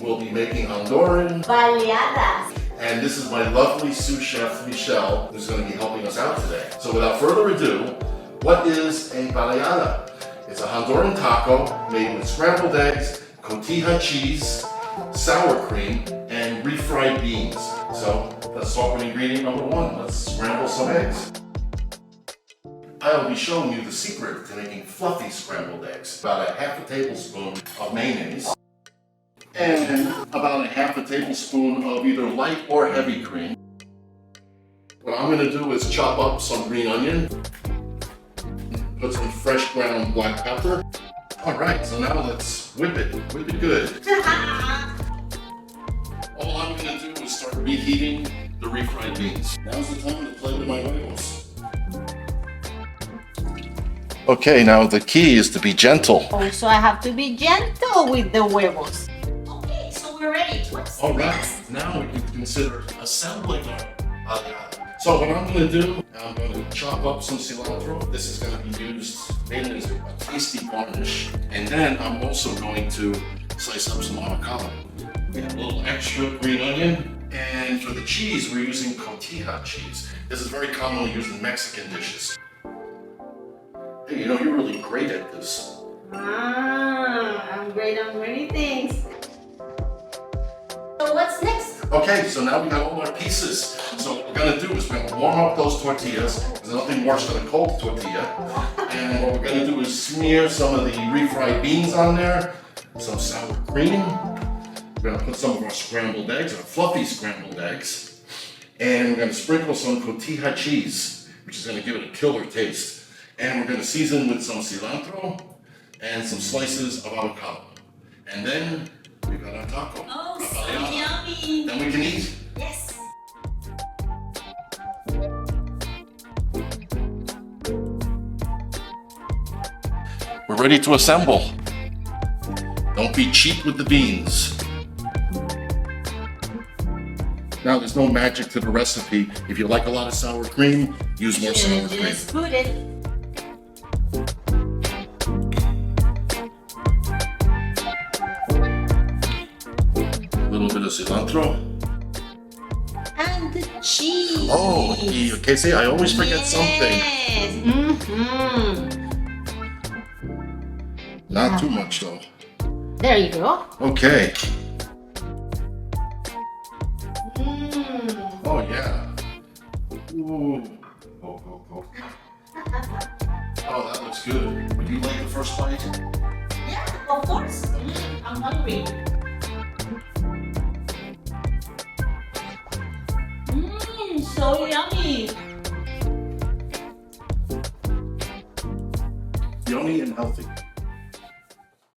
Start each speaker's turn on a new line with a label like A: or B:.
A: We'll be making Honduran
B: Baleadas.
A: And this is my lovely sous chef, Michelle, who's going to be helping us out today. So without further ado, what is a baleada? It's a Honduran taco made with scrambled eggs, cotija cheese, sour cream, and refried beans. So let's start with ingredient number one. Let's scramble some eggs. I'll be showing you the secret to making fluffy scrambled eggs. About a half a tablespoon of mayonnaise. And about a half a tablespoon of either light or heavy cream. What I'm going to do is chop up some green onion, put some fresh ground black pepper. All right, so now let's whip it good. All I'm going to do is start reheating the refried beans. Now's the time to play with my huevos. Okay, now the key is to be gentle.
B: Also, I have to be gentle with the huevos. We're ready.
A: All right, now we can consider assembling our baleada. So what I'm going to do, I'm going to chop up some cilantro. This is going to be used mainly as a tasty garnish. And then I'm also going to slice up some avocado. We have a little extra green onion. And for the cheese, we're using cotija cheese. This is very commonly used in Mexican dishes. Hey, you know, you're really great at this.
B: I'm great on many things. So what's next?
A: Okay, so now we got all our pieces. So what we're gonna do is we're gonna warm up those tortillas. There's nothing worse than a cold tortilla. And what we're gonna do is smear some of the refried beans on there, some sour cream. We're gonna put some of our scrambled eggs, our fluffy scrambled eggs. And we're gonna sprinkle some cotija cheese, which is gonna give it a killer taste. And we're gonna season with some cilantro and some slices of avocado. And then we got our taco.
B: Oh, so yummy.
A: Then we can eat.
B: Yes.
A: We're ready to assemble. Don't be cheap with the beans. Now, there's no magic to the recipe. If you like a lot of sour cream, use more sour cream.
B: Just put it.
A: A little bit of cilantro.
B: And the cheese.
A: Oh, okay, see, I always forget something. Not too much though.
B: There you go.
A: Okay. Oh yeah. Ooh. Oh. Oh, that looks good. Would you like the first bite?
B: Yeah, of course. I'm hungry. So yummy.
A: Yummy and healthy.